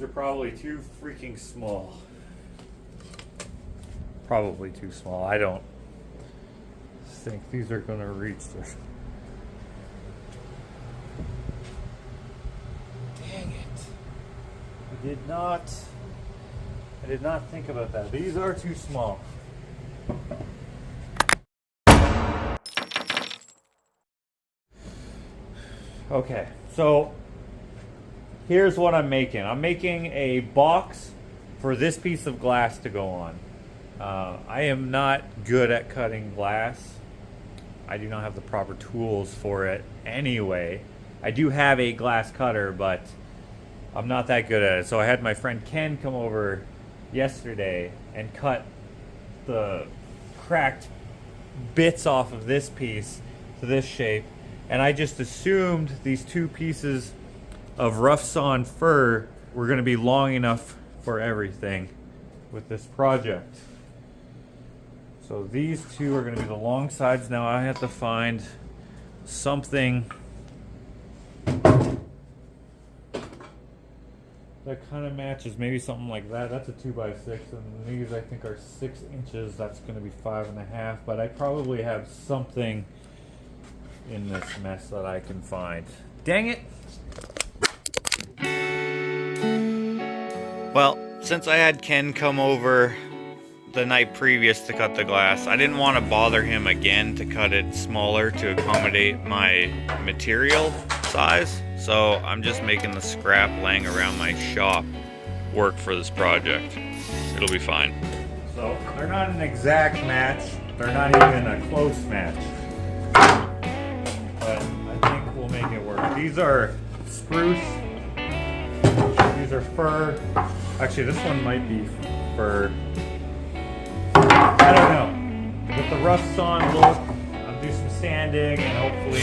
are probably too freaking small. Probably too small. I don't think these are gonna reach this. Dang it. I did not think about that. These are too small. Okay, so here's what I'm making. I'm making a box for this piece of glass to go on. I am not good at cutting glass. I do not have the proper tools for it anyway. I do have a glass cutter, but I'm not that good at it. So I had my friend Ken come over yesterday and cut the cracked bits off of this piece to this shape. And I just assumed these two pieces of rough sawn fir were going to be long enough for everything with this project. So these two are going to be the long sides. Now I have to find something that kind of matches, maybe something like that. That's a 2x6, and these I think are 6 inches. That's going to be 5.5, but I probably have something in this mess that I can find. Dang it! Well, since I had Ken come over the night previous to cut the glass, I didn't want to bother him again to cut it smaller to accommodate my material size. So I'm just making the scrap laying around my shop work for this project. It'll be fine. So they're not an exact match. They're not even a close match. But I think we'll make it work. These are spruce. These are fir. Actually, this one might be fir. I don't know. With the rough sawn look, I'll do some sanding and hopefully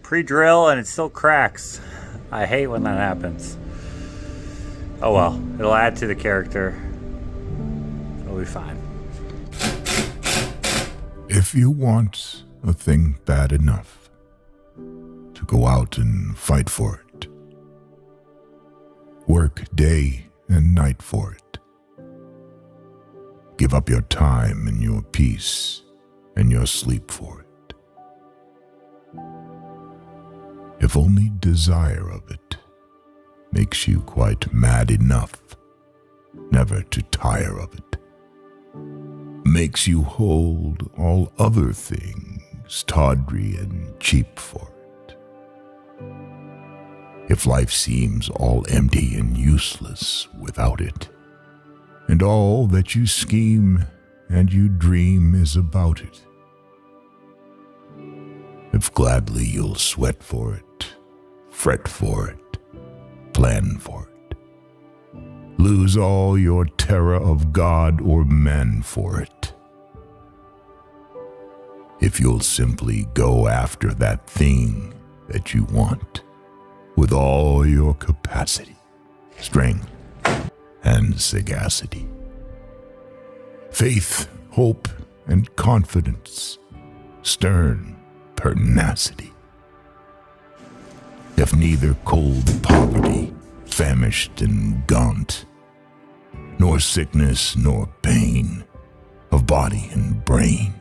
pre-drill and it still cracks. I hate when that happens. Oh well, it'll add to the character. It'll be fine. If you want a thing bad enough to go out and fight for it, work day and night for it, give up your time and your peace and your sleep for it, if only desire of it makes you quite mad enough never to tire of it, makes you hold all other things tawdry and cheap for it, if life seems all empty and useless without it, and all that you scheme and you dream is about it, if gladly you'll sweat for it, fret for it, plan for it. Lose all your terror of God or man for it. If you'll simply go after that thing that you want with all your capacity, strength, and sagacity. Faith, hope, and confidence, stern pertinacity. If neither cold poverty, famished and gaunt, nor sickness nor pain of body and brain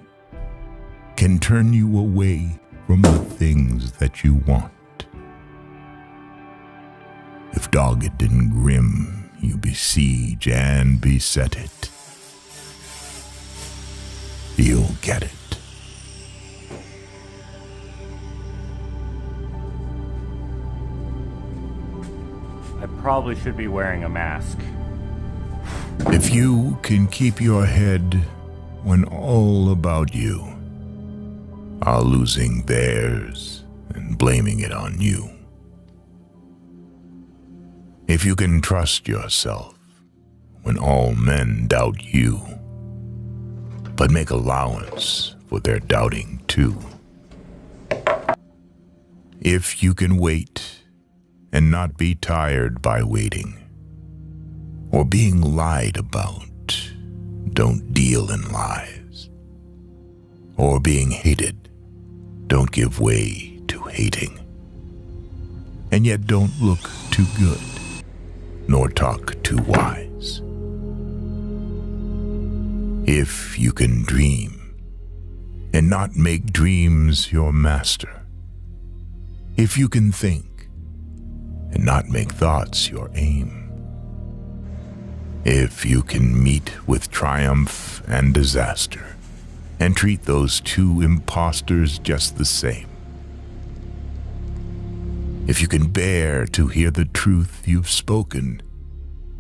can turn you away from the things that you want. If dogged and grim you besiege and beset it, you'll get it. I probably should be wearing a mask. If you can keep your head when all about you are losing theirs and blaming it on you. If you can trust yourself when all men doubt you, but make allowance for their doubting too. If you can wait and not be tired by waiting, or being lied about, don't deal in lies, or being hated, don't give way to hating, and yet don't look too good, nor talk too wise. If you can dream, and not make dreams your master, if you can think, and not make thoughts your aim, if you can meet with triumph and disaster, and treat those two impostors just the same, if you can bear to hear the truth you've spoken,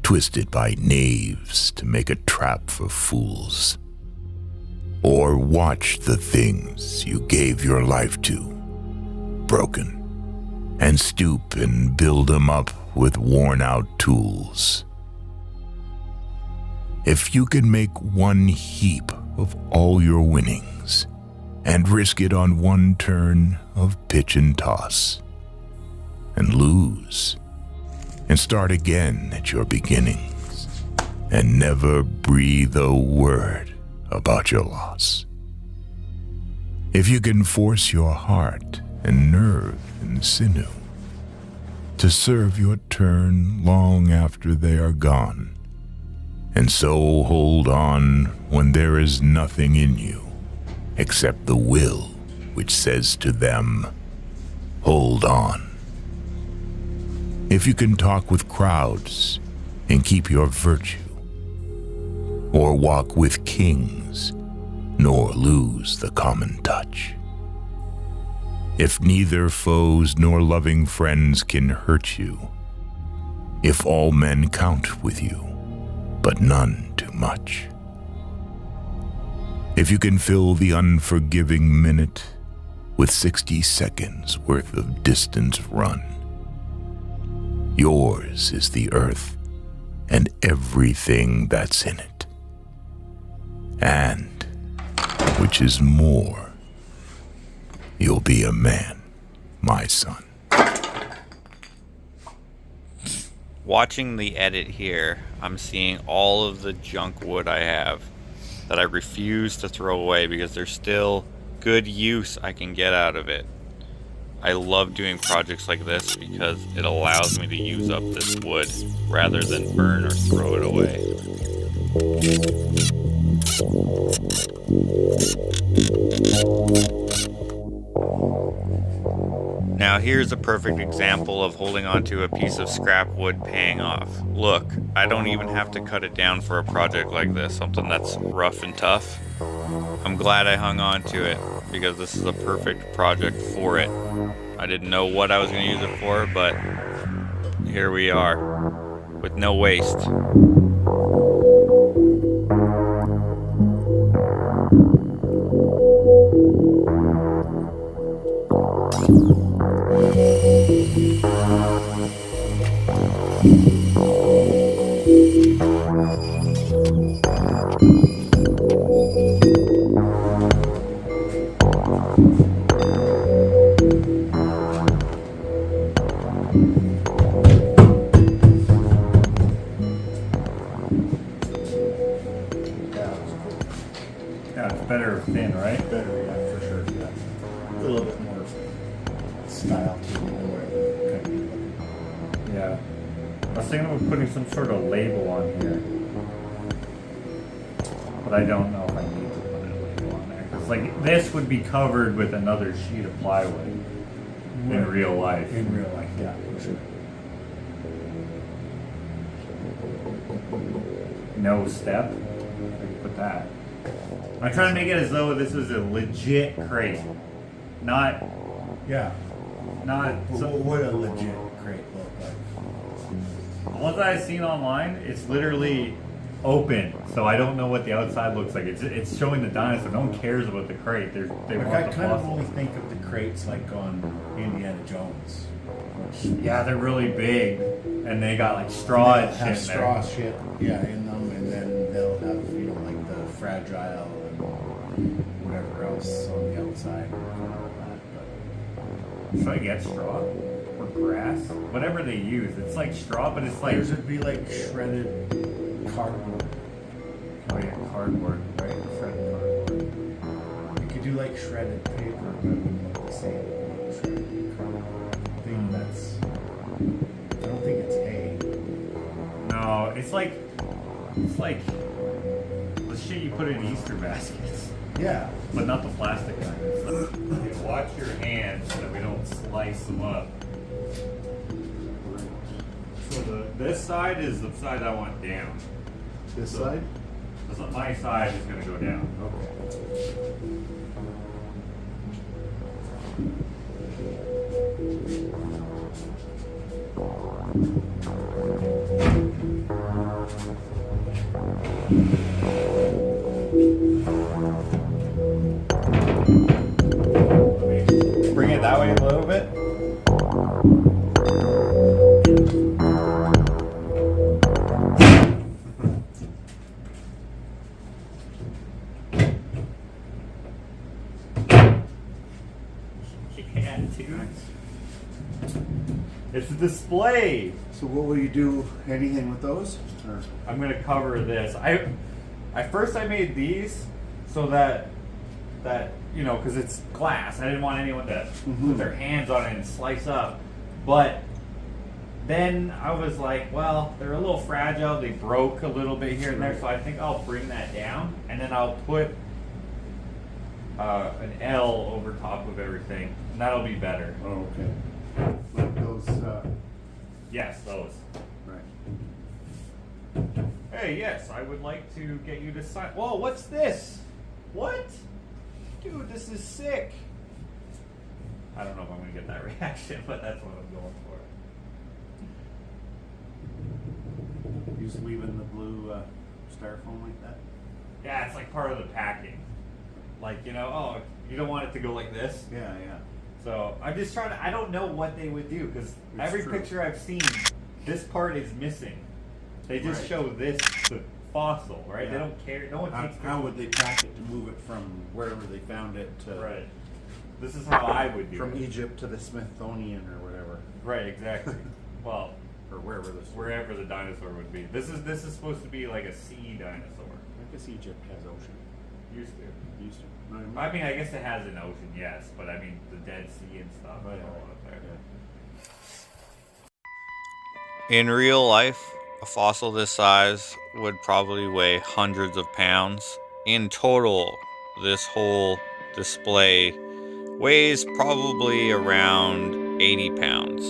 twisted by knaves to make a trap for fools, or watch the things you gave your life to, broken, and stoop and build them up with worn-out tools. If you can make one heap of all your winnings and risk it on one turn of pitch and toss, and lose, and start again at your beginnings, and never breathe a word about your loss. If you can force your heart and nerve and sinew to serve your turn long after they are gone, and so hold on when there is nothing in you except the will which says to them, hold on. If you can talk with crowds and keep your virtue, or walk with kings nor lose the common touch, if neither foes nor loving friends can hurt you, if all men count with you, but none too much, if you can fill the unforgiving minute with 60 seconds worth of distance run, yours is the earth and everything that's in it, and, which is more, you'll be a man, my son. Watching the edit here, I'm seeing all of the junk wood I have that I refuse to throw away because there's still good use I can get out of it. I love doing projects like this because it allows me to use up this wood rather than burn or throw it away. Now here's a perfect example of holding onto a piece of scrap wood paying off. Look, I don't even have to cut it down for a project like this, something that's rough and tough. I'm glad I hung on to it because this is a perfect project for it. I didn't know what I was going to use it for, but here we are with no waste. Yeah, it's better thin, right? Better, yeah, for sure. Yeah. A little bit more style to it than what it could be. Yeah. I was thinking of putting some sort of label on here. But I don't know if I need to put a label on there. Because, like, this would be covered with another sheet of plywood in real life. In real life, yeah, for sure. No step. I can put that. I'm trying to make it as though this was a legit crate. Not Yeah. some, What a legit crate look like. the ones that I've seen online, it's literally open, so I don't know what the outside looks like. It's showing the dinosaur. No one cares about the crate. They Like, want I the kind of fossil. only think of the crates like on Indiana Jones. Yeah, they're really big, and they got like straw They'll and have shit in straw there. shit, yeah, in them, and then they'll have, you know, like the fragile and whatever else on the outside and all that. Should I get straw or grass? Whatever they use, it's like straw, but it's But like theirs would be like shredded cardboard. oh yeah, cardboard, right? Shredded cardboard. You could do like shredded paper, but it wouldn't look the same. Shredded cardboard. I think that's. I don't think it's hay. No, it's like the shit you put in Easter baskets, Yeah. but not the plastic kind. Okay, watch your hands so that we don't slice them up. So this side is the side I want down. This So- side? So my side is going to go down. Okay. Bring it that way a little bit. Yeah, dude. It's a display. So what will you do? Anything with those? Or? I'm gonna cover this. I first made these so that you know, because it's glass. I didn't want anyone to put their hands on it and slice up. But then I was like, well, they're a little fragile. They broke a little bit here and there, so I think I'll bring that down, and then I'll put an L over top of everything, and that'll be better. Oh, okay. Like those, Yes, those. right. Hey, yes, I would like to get you to sign. Whoa, what's this? What? Dude, this is sick. I don't know if I'm going to get that reaction, but that's what I'm going for. You just leaving the blue styrofoam like that? Yeah, it's like part of the packing. Like, you know, oh, you don't want it to go like this? Yeah, yeah. So I'm just trying to, I don't know what they would do, because every true. picture I've seen, this part is missing. They just Right. show this, the fossil, right? They Yeah. don't care. No one takes How would they pack it to move it from wherever they found it to Right. This is how I would do from it. Egypt to the Smithsonian or whatever, Right, exactly. Well, or wherever this. wherever the dinosaur would be. This is supposed to be like a sea dinosaur. I guess Egypt has ocean. Used to. Used to. I mean, I guess it has an ocean, yes, but I mean the Dead Sea and stuff. Oh, yeah, is all right. up there. Yeah. In real life, a fossil this size would probably weigh hundreds of pounds. In total, this whole display weighs probably around 80 pounds.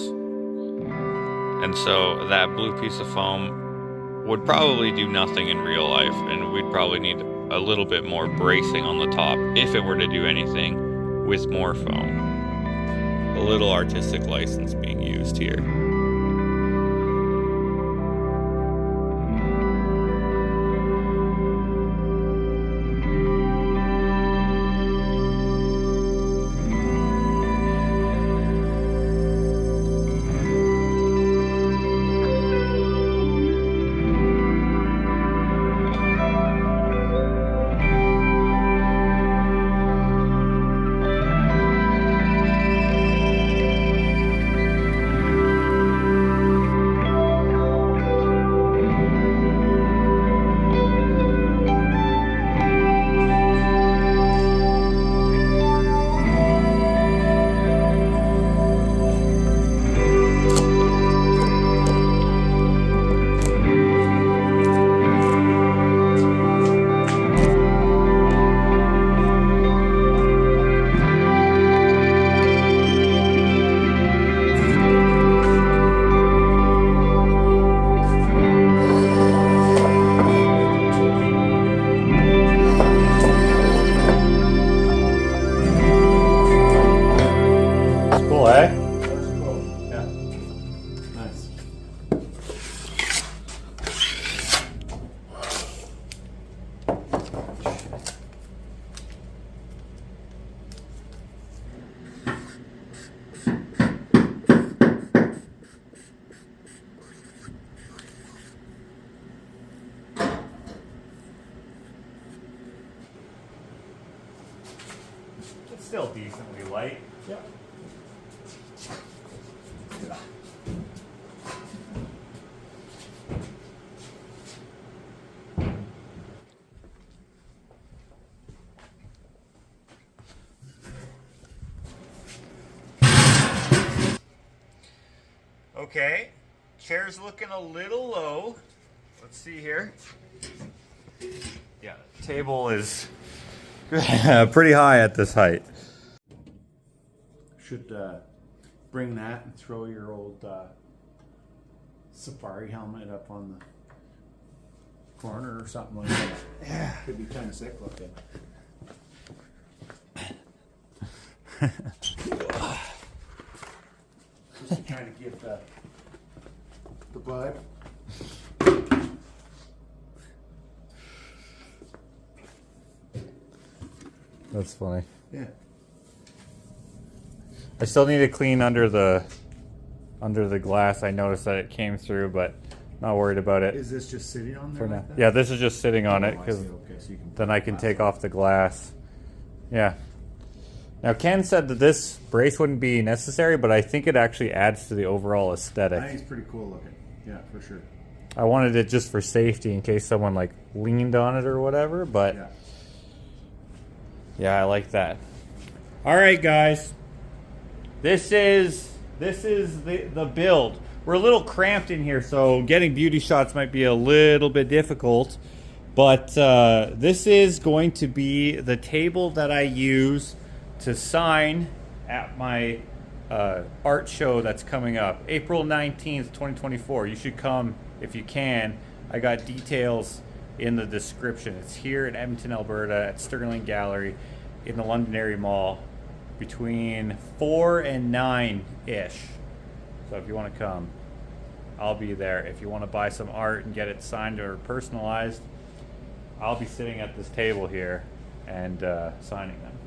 And so that blue piece of foam would probably do nothing in real life, and we'd probably need a little bit more bracing on the top if it were to do anything with more foam. A little artistic license being used here. still decently light. Yeah. Yeah. Okay, chair's looking a little low. Let's see here. Yeah, table is pretty high at this height. Should bring that and throw your old safari helmet up on the corner or something like that. Yeah. Could be kind of sick looking. Just to kind of give the vibe. That's funny. Yeah. I still need to clean under the glass. I noticed that it came through, but not worried about it Is this just sitting on there for now. like that? Yeah, this is just sitting on it Oh, I because see. Okay, so you can then put I the can glass take on. off the glass. Yeah. Now Ken said that this brace wouldn't be necessary, but I think it actually adds to the overall I aesthetic. think it's pretty cool looking. Yeah, for sure. I wanted it just for safety in case someone like leaned on it or whatever, but Yeah. yeah, I like that. All right, guys. This is the build. We're a little cramped in here, so getting beauty shots might be a little bit difficult. But this is going to be the table that I use to sign at my art show that's coming up, April 19th, 2024. You should come if you can. I got details in the description. It's here in Edmonton, Alberta at Sterling Gallery in the Londonderry Mall between 4 and 9-ish. So if you want to come, I'll be there. If you want to buy some art and get it signed or personalized, I'll be sitting at this table here and signing them.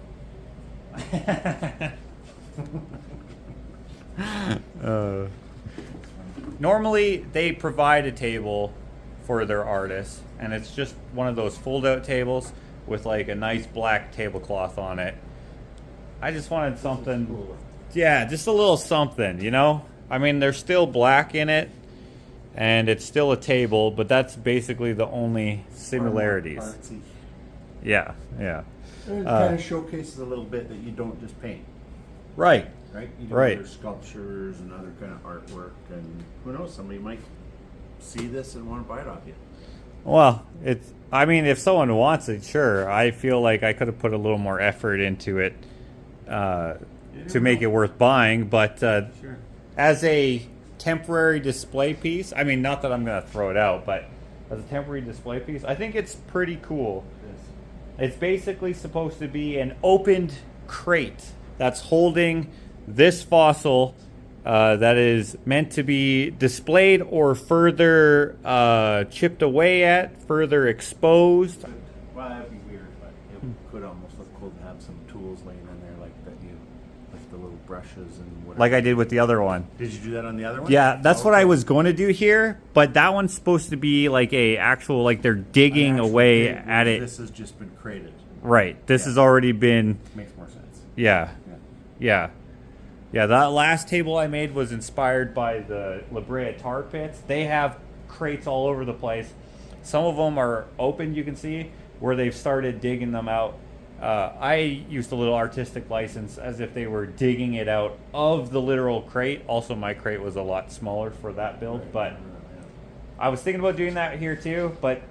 Normally, they provide a table for their artists, and it's just one of those fold-out tables with like a nice black tablecloth on it. I just wanted something, Cool. yeah, just a little something, you know? I mean, there's still black in it, and it's still a table, but that's basically the only similarities. Artsy. Yeah, yeah. It kind of showcases a little bit that you don't just paint, Right. right? You do Right. other sculptures and other kind of artwork, and who knows, somebody might see this and want to buy it off you. Well, I mean, if someone wants it, sure. I feel like I could have put a little more effort into it to make it worth buying, but Sure. as a temporary display piece, I mean, not that I'm going to throw it out, but as a temporary display piece, I think it's pretty cool. It's basically supposed to be an opened crate that's holding this fossil that is meant to be displayed or further chipped away at, further exposed. Well, that'd be weird, but it could almost look cool to have some tools laying in there like that, like the little brushes and whatever. Like I did with the other one. Did you do that on the other one? Yeah, that's what I Okay. was going to do here, but that one's supposed to be like a actual, like they're digging An actual away dig, at it. This has just been created. Right. This Yeah. has already been, Makes more sense. yeah, Yeah. yeah. Yeah, that last table I made was inspired by the La Brea tar pits. They have crates all over the place. Some of them are open, you can see, where they've started digging them out. I used a little artistic license as if they were digging it out of the literal crate. Also, my crate was a lot smaller for that build, but I was thinking about doing that here too, but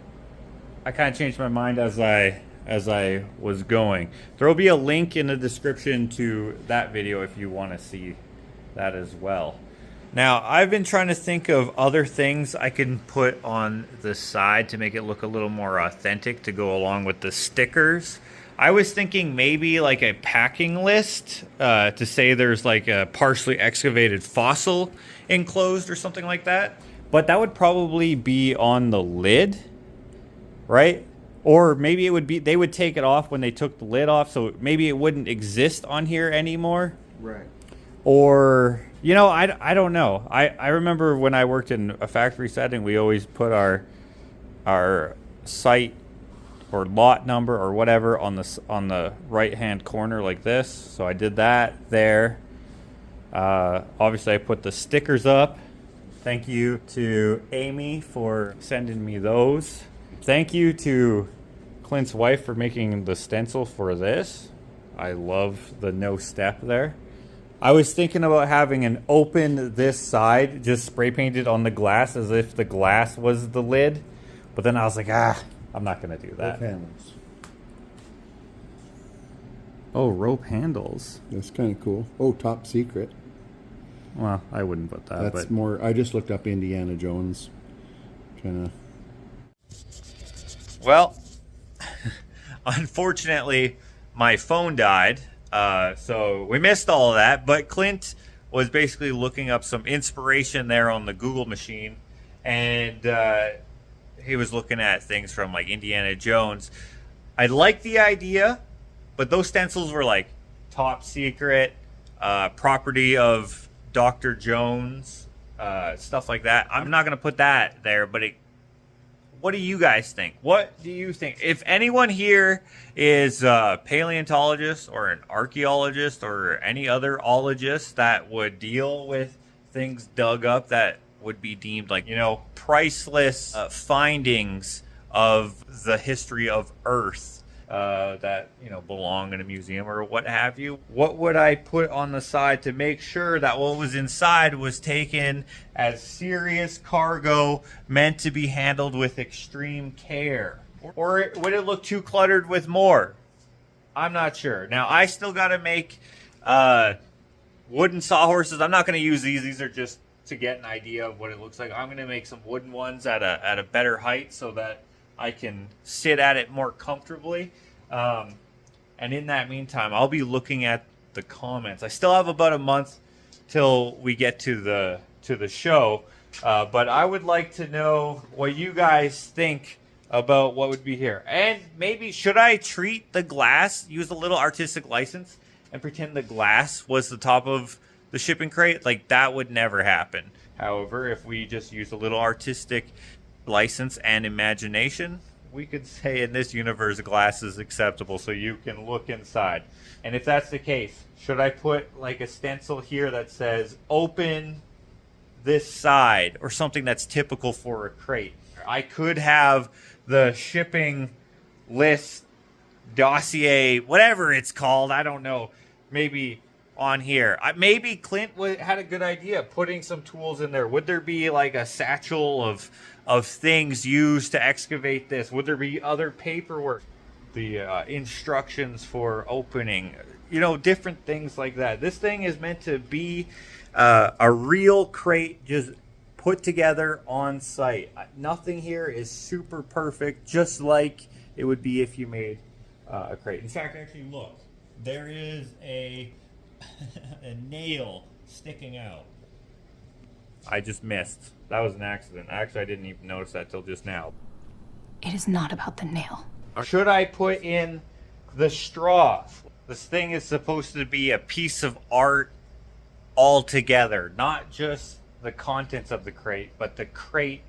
I kind of changed my mind as I was going. There will be a link in the description to that video if you want to see that as well. Now, I've been trying to think of other things I can put on the side to make it look a little more authentic to go along with the stickers. I was thinking maybe like a packing list to say there's like a partially excavated fossil enclosed or something like that. But that would probably be on the lid, right? Or maybe it would be, they would take it off when they took the lid off, so maybe it wouldn't exist on here anymore. Right. Or, you know, I don't know. I remember when I worked in a factory setting, we always put our site or lot number or whatever on the right hand corner like this. So I did that there. Obviously I put the stickers up. Thank you to Amy for sending me those. Thank you to Clint's wife for making the stencil for this. I love the no step there. I was thinking about having an open this side, just spray painted on the glass as if the glass was the lid. But then I was like, I'm not going to do that. Rope handles. Oh, rope handles. That's kind of cool. Oh, top secret. Well, I wouldn't put that. That's but more. I just looked up Indiana Jones. Kind of. Well, unfortunately, my phone died. So we missed all of that. But Clint was basically looking up some inspiration there on the Google machine. And he was looking at things from like Indiana Jones. I like the idea, but those stencils were like top secret, property of Dr. Jones, stuff like that. I'm not going to put that there, but what do you guys think? What do you think? If anyone here is a paleontologist or an archaeologist or any other ologist that would deal with things dug up that would be deemed like, priceless findings of the history of Earth, that belong in a museum or what have you, what would I put on the side to make sure that what was inside was taken as serious cargo meant to be handled with extreme care? Or would it look too cluttered with more? I'm not sure. Now I still got to make wooden sawhorses. I'm not going to use these are just to get an idea of what it looks like. I'm going to make some wooden ones at a better height so that I can sit at it more comfortably. And in that meantime, I'll be looking at the comments. I still have about a month till we get to the show, but I would like to know what you guys think about what would be here. And maybe should I treat the glass, use a little artistic license, and pretend the glass was the top of the shipping crate? Like, that would never happen. However, if we just use a little artistic license and imagination, we could say in this universe glass is acceptable so you can look inside. And if that's the case, should I put like a stencil here that says open this side or something that's typical for a crate? I could have the shipping list, dossier, whatever it's called, I don't know, maybe on here. Maybe Clint had a good idea putting some tools in there. Would there be like a satchel of things used to excavate this? Would there be other paperwork, the instructions for opening, different things like that? This thing is meant to be a real crate just put together on site. Nothing here is super perfect, just like it would be if you made a crate. In fact, actually look, there is a nail sticking out. I just missed. That was an accident. Actually, I didn't even notice that till just now. It is not about the nail. Should I put in the straw? This thing is supposed to be a piece of art altogether. Not just the contents of the crate, but the crate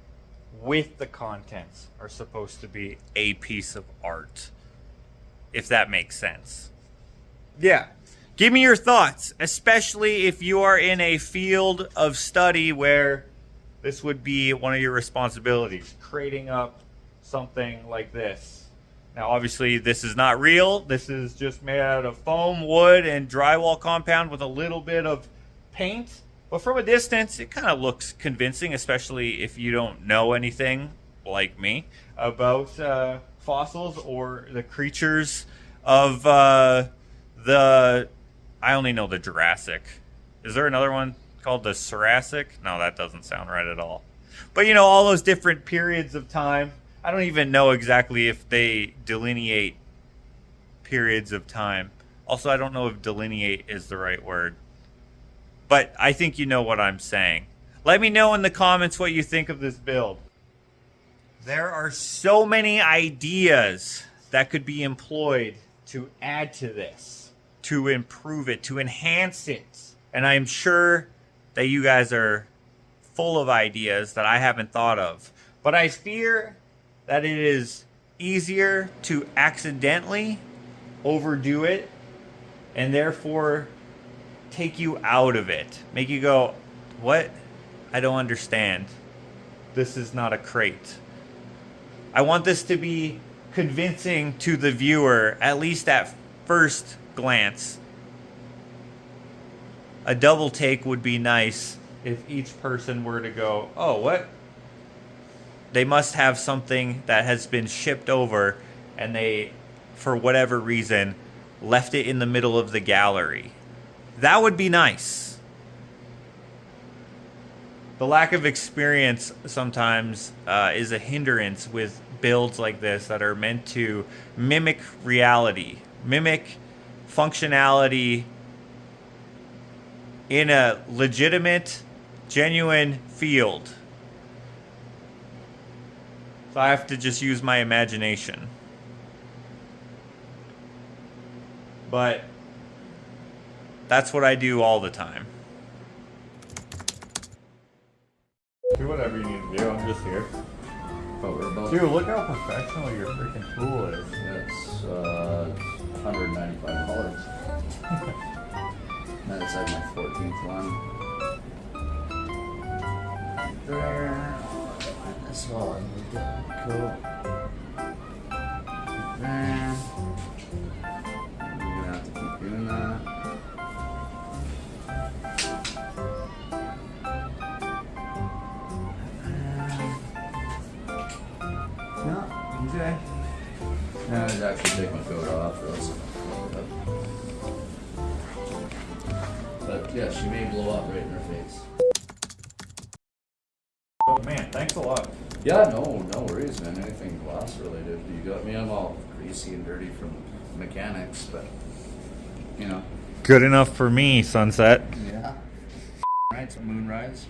with the contents are supposed to be a piece of art. If that makes sense. Yeah. Give me your thoughts, especially if you are in a field of study where this would be one of your responsibilities, creating up something like this. Now, obviously, this is not real. This is just made out of foam, wood, and drywall compound with a little bit of paint. But from a distance, it kind of looks convincing, especially if you don't know anything, like me, about fossils or the creatures of I only know the Jurassic. Is there another one called the Jurassic? No, that doesn't sound right at all. But all those different periods of time. I don't even know exactly if they delineate periods of time. Also, I don't know if delineate is the right word. But I think you know what I'm saying. Let me know in the comments what you think of this build. There are so many ideas that could be employed to add to this, to improve it, to enhance it. And I'm sure that you guys are full of ideas that I haven't thought of. But I fear that it is easier to accidentally overdo it and therefore take you out of it. Make you go, what? I don't understand. This is not a crate. I want this to be convincing to the viewer, at least at first glance. A double take would be nice if each person were to go, oh, what? They must have something that has been shipped over and they, for whatever reason, left it in the middle of the gallery. That would be nice. The lack of experience sometimes is a hindrance with builds like this that are meant to mimic reality, mimic functionality in a legitimate, genuine field. So I have to just use my imagination. But that's what I do all the time. Do whatever you need to do. I'm just here. But we're about Dude, look how professional your freaking tool is. It's $195. That's like my 14th one. There. That's all I need to go. There. I'm gonna have to keep doing that. No, okay. No, I'd actually take my coat off or else. But yeah, she may blow up right in her face. Oh man, thanks a lot. Yeah, no worries, man. Anything glass related. You got me. I'm all greasy and dirty from mechanics, but you know. Good enough for me, Sunset. Yeah. Right, so moonrise.